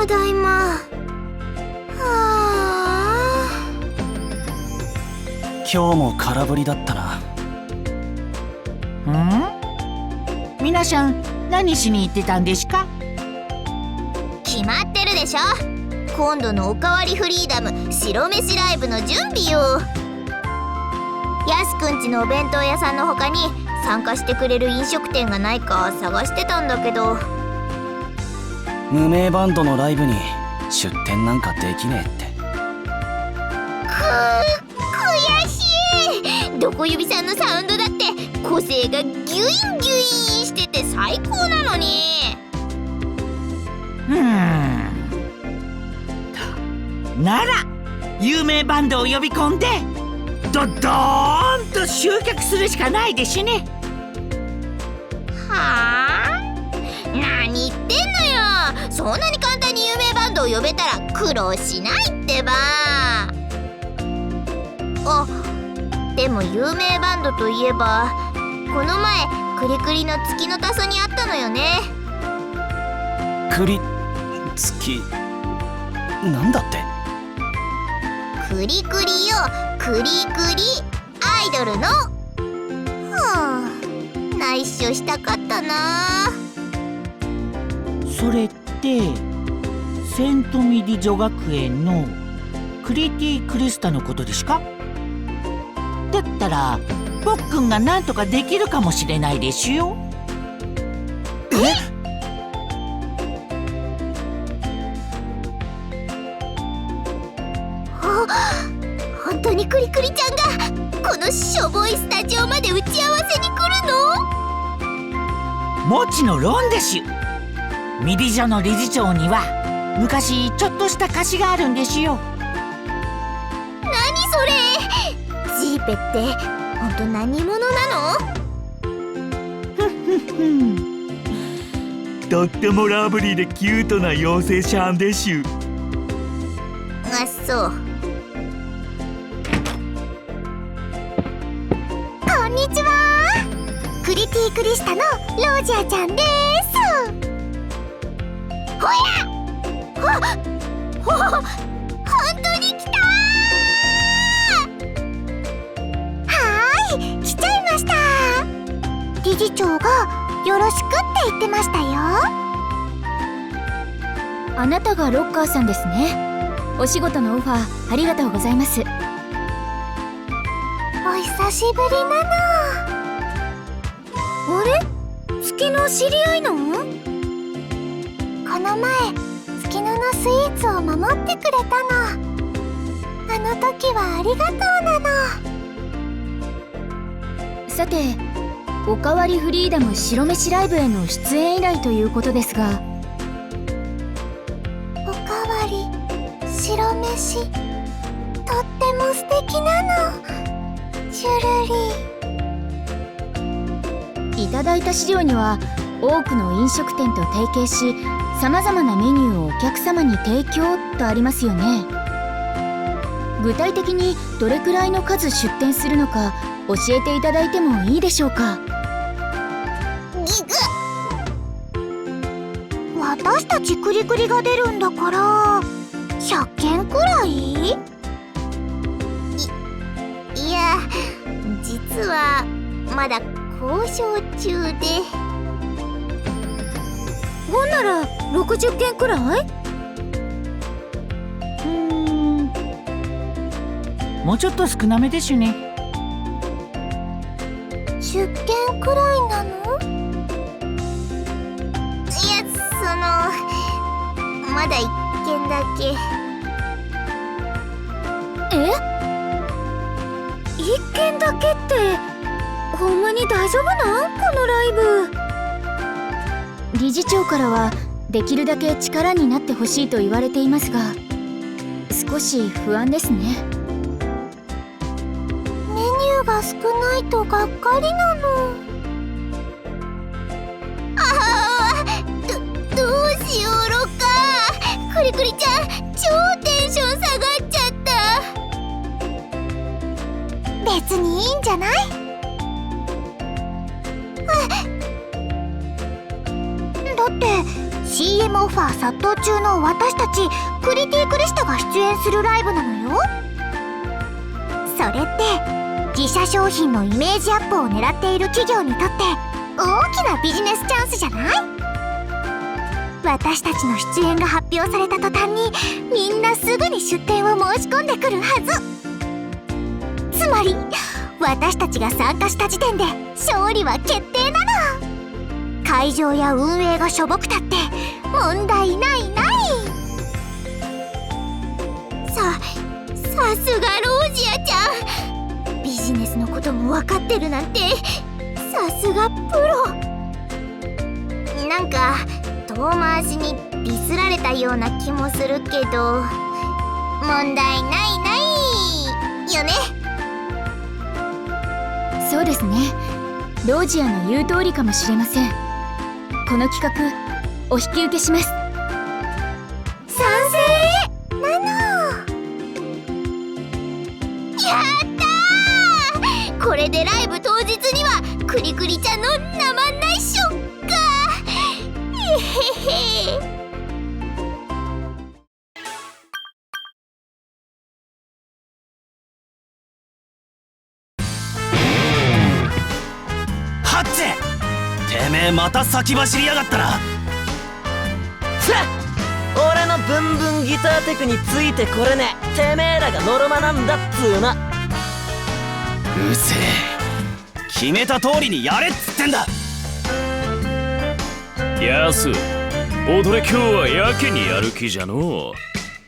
だいま。今日も空振りだったな。皆さん何しに行ってたんですか？決まってるでしょ。今度のおかわりフリーダム白飯ライブの準備よ。やすくんちのお弁当屋さんの他に参加してくれる飲食店がないか探してたんだけど。無名バンドのライブに出店なんかできねえって。悔しい。どこ指さんのサウンドだって個性がギュインギュインしてて最高なのに。なら有名バンドを呼び込んでドーンと集客するしかないでしね。はあ？何言ってんのよ。そんなに簡単に有名バンドを呼べたら苦労しないってば。あ、でも有名バンドといえばこの前クリクリの月のタソにあったのよね。月なんだって？クリクリよ、クリクリアイドルの。はあ、内緒したかったな。それってセントミディ女学園のクリティクリスタのことですか？だったらポッくんが何とかできるかもしれないですよ。本当にクリクリちゃんがこのしょぼいスタジオまで打ち合わせに来るの？もちのろんですよ。ミディ女の理事長には昔ちょっとした貸しがあるんですよ。何それ？ジーペって本当何者なの？とってもラブリーでキュートな妖精シャンでしゅ。あ、そう。こんにちは。クリティクリスタのロージャーちゃんです。ほや！本当に来たー！はーい、来ちゃいました。理事長がよろしくって言ってましたよ。あなたがロッカーさんですね。お仕事のオファーありがとうございます。お久しぶりなの。あれ？月の知り合いの？この前月野のスイーツを守ってくれたの。あの時はありがとうなの。さて、おかわりフリーダム白飯ライブへの出演依頼ということですが。おかわり白飯、とっても素敵なの。チュルリ。いただいた資料には多くの飲食店と提携し、さまざまなメニューをお客様に提供とありますよね。具体的にどれくらいの数出店するのか教えていただいてもいいでしょうか？私たちクリクリが出るんだから100件くらい？いや、実はまだ交渉中で。ほんなら60件くらい？もうちょっと少なめですね。10件くらいなの？いや、まだ1件だけ。え？1件だけってほんまに大丈夫なん？このライブ。理事長からはできるだけ力になってほしいと言われていますが、少し不安ですね。メニューが少ないとがっかりなの。どうしよう、ロッカー。クリクリちゃん超テンション下がっちゃった。別にいいんじゃない？だって CM オファー殺到中の私たちクリティクリスタが出演するライブなのよ。それって自社商品のイメージアップを狙っている企業にとって大きなビジネスチャンスじゃない？私たちの出演が発表された途端にみんなすぐに出展を申し込んでくるはず。つまり私たちが参加した時点で勝利は決定なの。会場や運営がしょぼくたって問題ないない。さすがロージアちゃん、ビジネスのことも分かってるなんてさすがプロ。なんか遠回しにディスられたような気もするけど問題ないないよね。そうですね。ロージアの言う通りかもしれません。この企画お引き受けします。賛成なの。やったー。これでライブ当日にはクリクリちゃんの生内緒か。えへへ。ハッチ、てめえまた先走りやがったな。俺のブンブンギターテクについてこれねえてめえらがノルマなんだっつうの。うせえ、決めた通りにやれっつってんだ。やす、踊れ今日はやけにやる気じゃのう。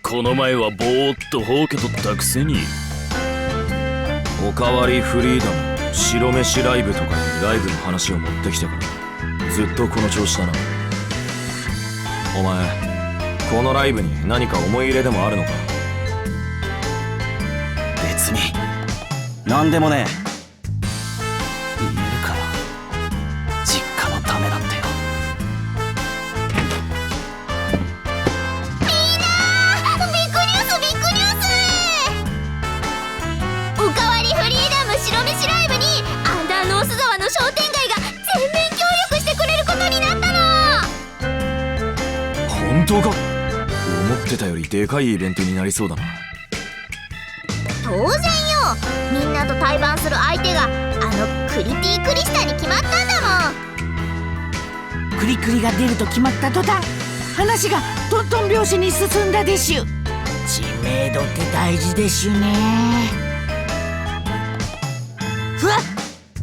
この前はぼーっとほうけとったくせに。おかわりフリーダム白飯ライブとかにライブの話を持ってきてからずっとこの調子だな。お前このライブに何か思い入れでもあるのか？別になんでもねえ。言えるから実家のためなんてよ。みんなビッグニュースビッグニュース。おかわりフリーダム白飯ライブにアンダーノース沢の商店街が全面協力してくれることになったの。本当か？思ってたよりでかいイベントになりそうだな。当然よ。みんなと対バンする相手があのクリティクリスタに決まったんだもん。クリクリが出ると決まった途端話がトントン拍子に進んだでしゅ。知名度って大事でしゅね。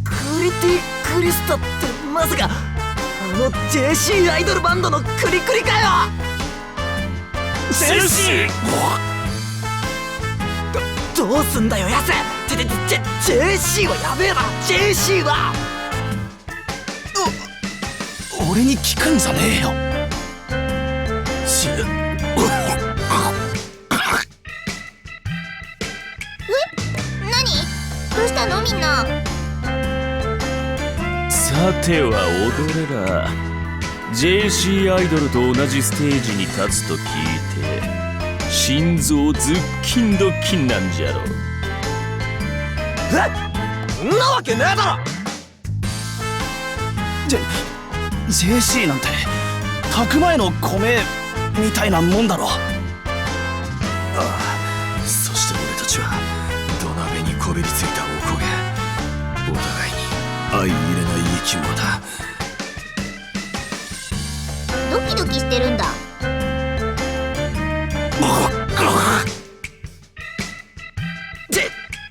クリティクリスタってまさかあの JC アイドルバンドのクリクリかよ。ジェシー、どうすんだよやつ。JC はやべえな。 JC は俺に聞くんじゃねえよ。何？どうしたのみんな。さては踊れら JC アイドルと同じステージに立つと聞いて心臓ズッキンドッキンなんじゃろ。そんなわけねえだろ。JC なんて炊く前の米みたいなもんだろ。ああ、そして俺たちは土鍋にこびりついたおこげ、お互いに相入れない生き物だ。ドキドキしてるんだ。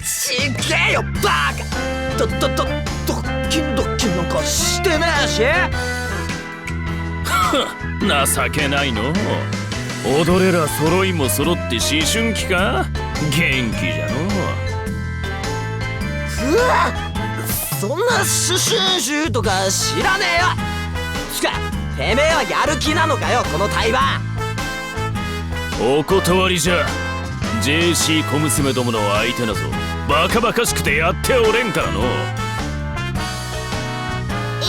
ちげえよバカ。ドッキンドッキンなんかしてねえし。情けないの。踊れら揃いも揃って思春期か。元気じゃの。そんな思春集とか知らねえよ。つかてめえはやる気なのかよこの対バン。お断りじゃ。 JC 小娘どもの相手なぞバカバカしくてやっておれんからの。い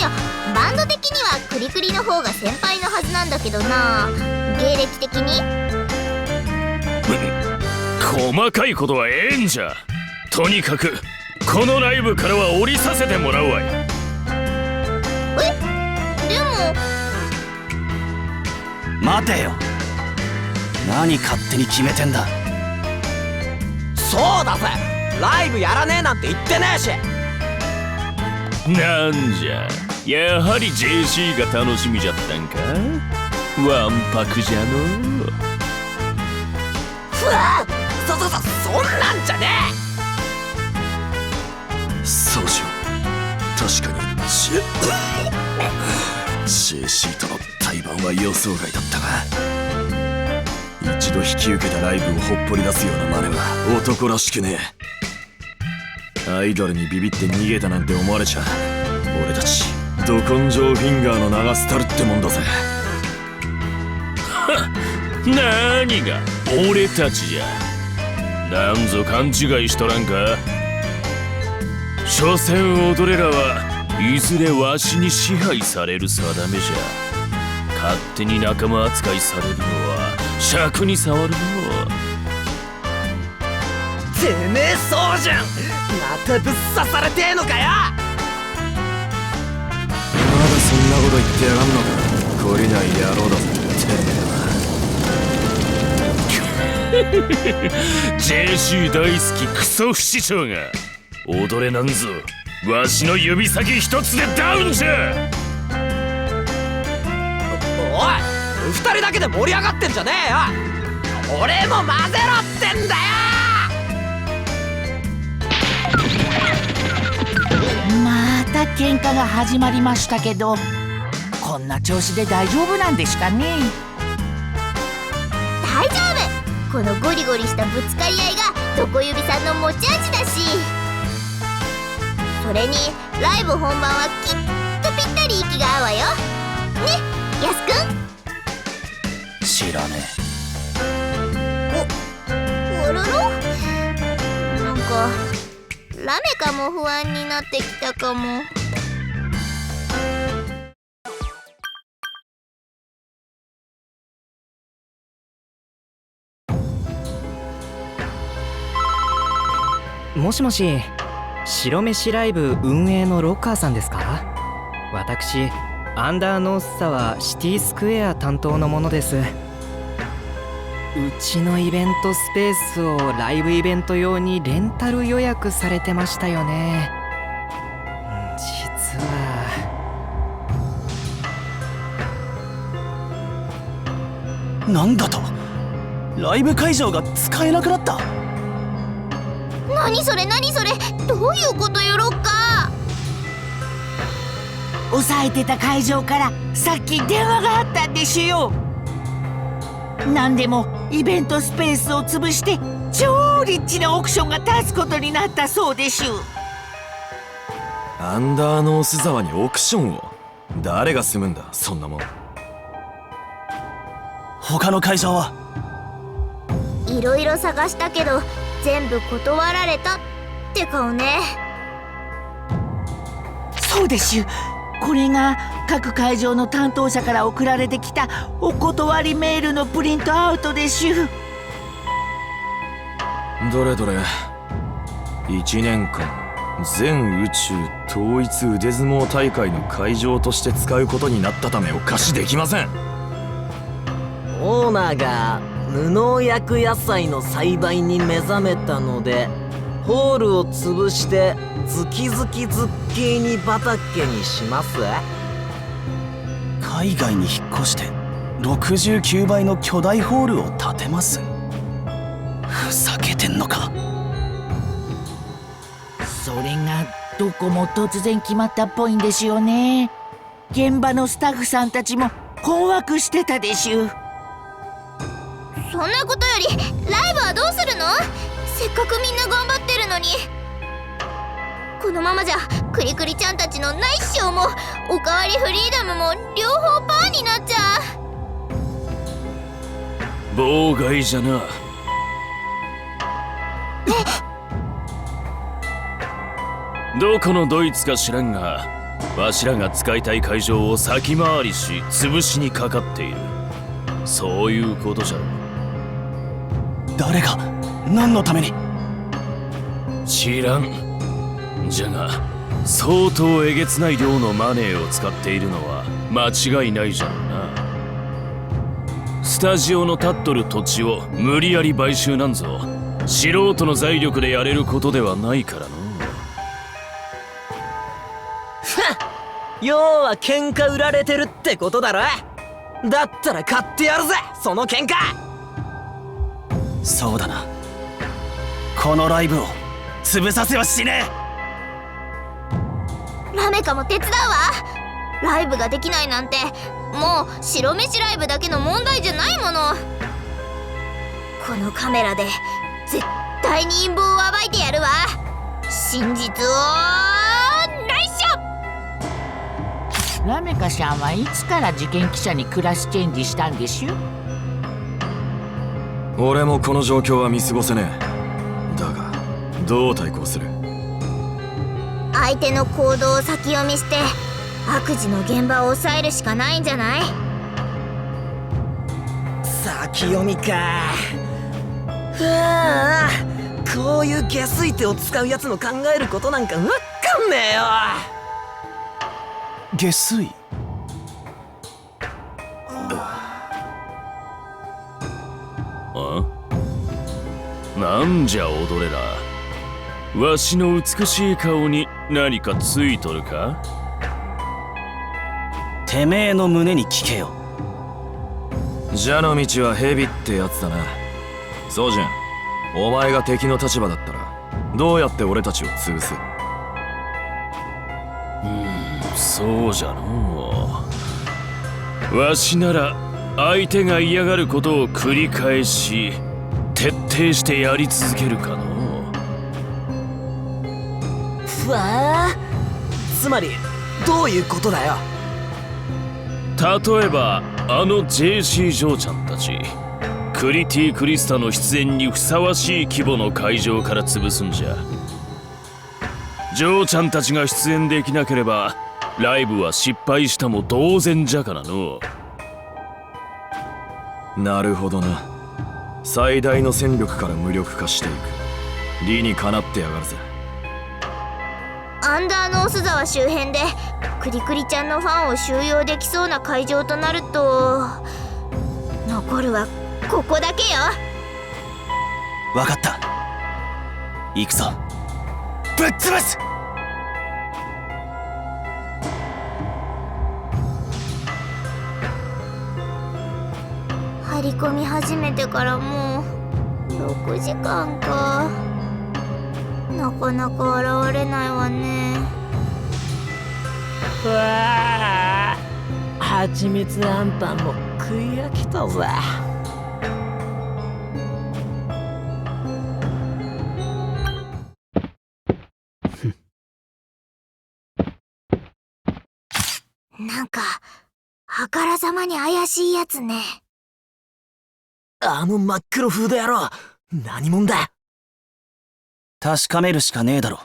やバンド的にはクリクリの方が先輩のはずなんだけどな。芸歴的に細かいことはええんじゃ。とにかくこのライブからは降りさせてもらうわい。でも待てよ。何勝手に決めてんだ。そうだぜ、ライブやらねえなんて言ってねえし。なんじゃ、やはり JC が楽しみじゃったんか。わんぱくじゃのう。ふわそんなんじゃねそうしよう。確かにJC との対バンは予想外だったが、一度引き受けたライブをほっぽり出すような真似は男らしくねえ。アイドルにビビって逃げたなんて思われちゃ俺たちど根性フィンガーの名が廃るってもんだぜ。なにが俺たちじゃ。なんぞ勘違いしとらんか。所詮踊れらはいずれわしに支配される定めじゃ。勝手に仲間扱いされるのは尺に触るの。てめえそうじゃん、またぶっ刺されてえのかよ。まだそんなこと言ってやがんのか。懲りない野郎だぜてめえは。JC 大好きクソ不死鳥が踊れなんぞわしの指先一つでダウンじゃ。おい、二人だけで盛り上がってんじゃねえよ。俺も混ぜろってんだよ。また喧嘩が始まりましたけど、こんな調子で大丈夫なんですかね。大丈夫。このゴリゴリしたぶつかり合いが床指さんの持ち味だし、それにライブ本番はきっとぴったり息が合うわよね、やすくん。知らねおろろ、なんかラメカも不安になってきたかも。もしもし、白飯ライブ運営のロッカーさんですか？私、アンダーノースサワーシティスクエア担当の者です。うちのイベントスペースをライブイベント用にレンタル予約されてましたよね。実はなんだと。ライブ会場が使えなくなった。何それ何それ、どういうことよロッカ抑えてた会場からさっき電話があったんですよ。なんでもイベントスペースを潰して超リッチなオークションが立つことになったそうです。アンダーノース沢にオークションを。誰が住むんだそんなもん。他の会場は？ー。いろいろ探したけど全部断られたって顔ね。そうです。これが各会場の担当者から送られてきたお断りメールのプリントアウトです。どれどれ。1年間全宇宙統一腕相撲大会の会場として使うことになったためお貸しできません。オーナーが無農薬野菜の栽培に目覚めたので、ホールを潰してズキズキズッキーニ畑にします。海外に引っ越して69倍の巨大ホールを建てます。ふざけてんのか。それがどこも突然決まったっぽいんですよね。現場のスタッフさんたちも困惑してたでしゅ。そんなことよりライブはどうするの？せっかくみんな頑張ってるのに。このままじゃクリクリちゃんたちのナイスショーもおかわりフリーダムも両方パーになっちゃう。妨害じゃな。どこのドイツか知らんが、わしらが使いたい会場を先回りし潰しにかかっている。そういうことじゃろ。誰が何のために？知らん。じゃが相当えげつない量のマネーを使っているのは間違いないじゃろうな。スタジオの立っとる土地を無理やり買収なんぞ素人の財力でやれることではないからの。要は喧嘩売られてるってことだろ。だったら買ってやるぜその喧嘩。そうだな。このライブを潰させはしねえ。ラメカも手伝うわ。ライブができないなんてもう白飯ライブだけの問題じゃないもの。このカメラで絶対に陰謀を暴いてやるわ。真実を内緒。ラメカさんはいつから事件記者にクラスチェンジしたんでしゅ？俺もこの状況は見過ごせねえ。だがどう対抗する？相手の行動を先読みして悪事の現場を抑えるしかないんじゃない？先読みか。はあ、こういう下水手を使うやつの考えることなんかわかんねえよ。下水。あ？なんじゃ踊れら。わしの美しい顔に何かついとるか？てめえの胸に聞けよ。蛇の道は蛇ってやつだな。そうじゃん。お前が敵の立場だったらどうやって俺たちを潰す？そうじゃのう。わしなら相手が嫌がることを繰り返し徹底してやり続けるかのう。わあ、つまりどういうことだよ。例えばあの JC 嬢ちゃんたちクリティ・クリスタの出演にふさわしい規模の会場から潰すんじゃ。嬢ちゃんたちが出演できなければライブは失敗したも同然じゃからの。なるほどな。最大の戦力から無力化していく。理にかなってやがるぜ。アンダーノース沢周辺でクリクリちゃんのファンを収容できそうな会場となると残るはここだけよ。わかった。行くぞ。ぶっ潰す。張り込み始めてからもう6時間か。なかなか現れないわね。うわあ、蜂蜜あんパンも食い飽きたぜ。なんかあからさまに怪しいやつね。あの真っ黒フード野郎、何者だ？確かめるしかねえだろ。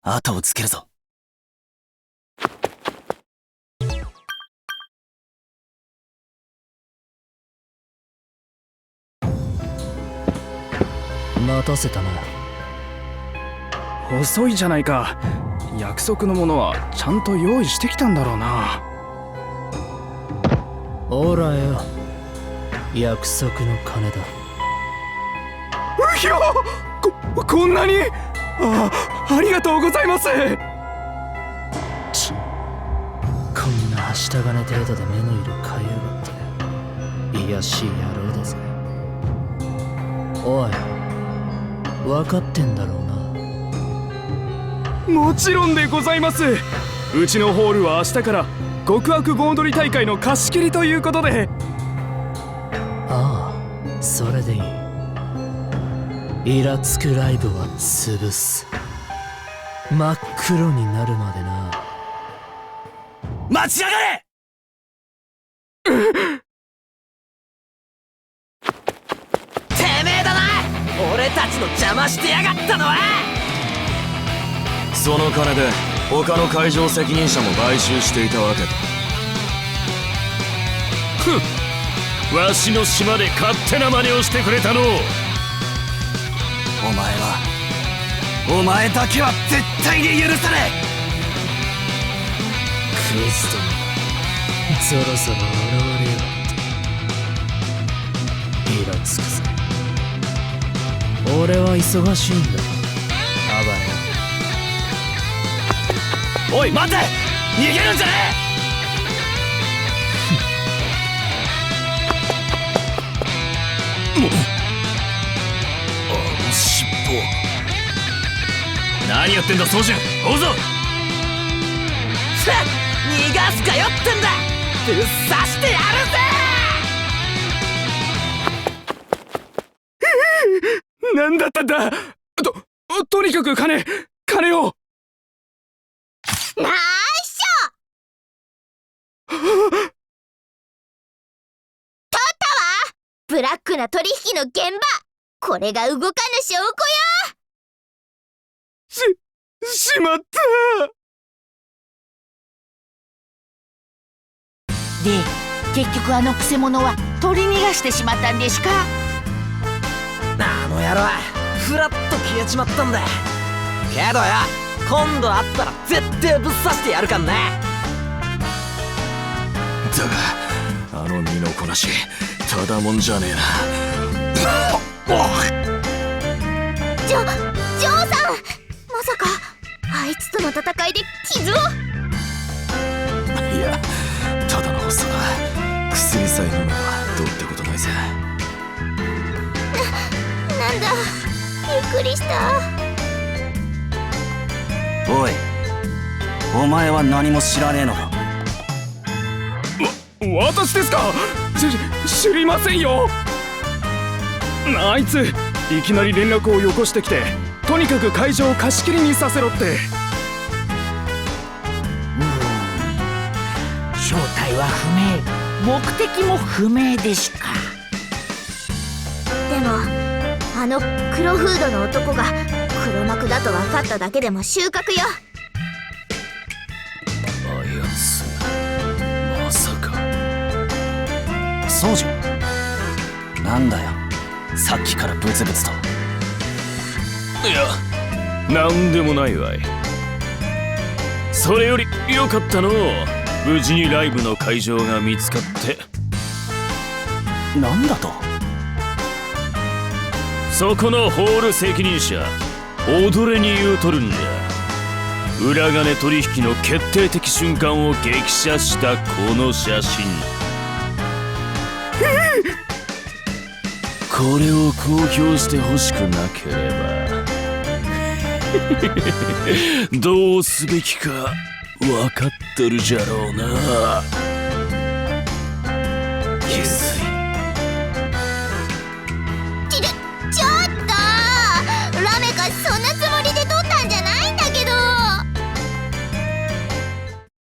後をつけるぞ。待たせたな。遅いじゃないか。約束のものはちゃんと用意してきたんだろうな。ほらよ、約束の金だ。うひょ、こんなに。ありがとうございます。こんなはした金程度で目の色変えやがって卑しい野郎だぜ。おい、分かってんだろうな。もちろんでございます。うちのホールは明日から極悪盆踊り大会の貸し切りということで。ああ、それでいい。イラつくライブは潰す。真っ黒になるまでな。待ちやがれ。てめえだな、俺たちの邪魔してやがったのは。その金で他の会場責任者も買収していたわけだ。ふん、わしの島で勝手な真似をしてくれたのう。お前だけは絶対に許さねクズども、そろそろ現れようって。つくぜ。俺は忙しいんだ。おい待て、逃げるんじゃねあの尻尾。何やってんだ宗純、追うぞ。逃がすかよってんだ。ぶっ刺してやるぜ。なんだったんだ。とにかく金を。ナイスショ取ったわ。ブラックな取引の現場、これが動かぬ証拠よ。しまった。で結局あのくせ者は取り逃がしてしまったんでしか。あの野郎フラッと消えちまったんだ。けどよ、今度会ったら絶対ぶっ刺してやるかんね。だがあの身のこなしただもんじゃねえな。ジョーさん、まさかあいつとの戦いで傷を。いや、ただの発作だ。薬さえ飲めばどうってことないぜ。なんだ、ゆっくりした。おい、お前は何も知らねえのか。私ですか。知りませんよ。あいついきなり連絡をよこしてきて、とにかく会場を貸し切りにさせろって。正体は不明、目的も不明でしか。でもあの黒フードの男が黒幕だと分かっただけでも収穫よ。あやつ、まさか。宗純、なんだよさっきからブツブツと。いや、なんでもないわい。それよりよかったのう、無事にライブの会場が見つかって。なんだと。そこのホール責任者踊れに言うとるんじゃ。裏金取引の決定的瞬間を激写したこの写真。これを公表してほしくなければどうすべきか分かってるじゃろうな。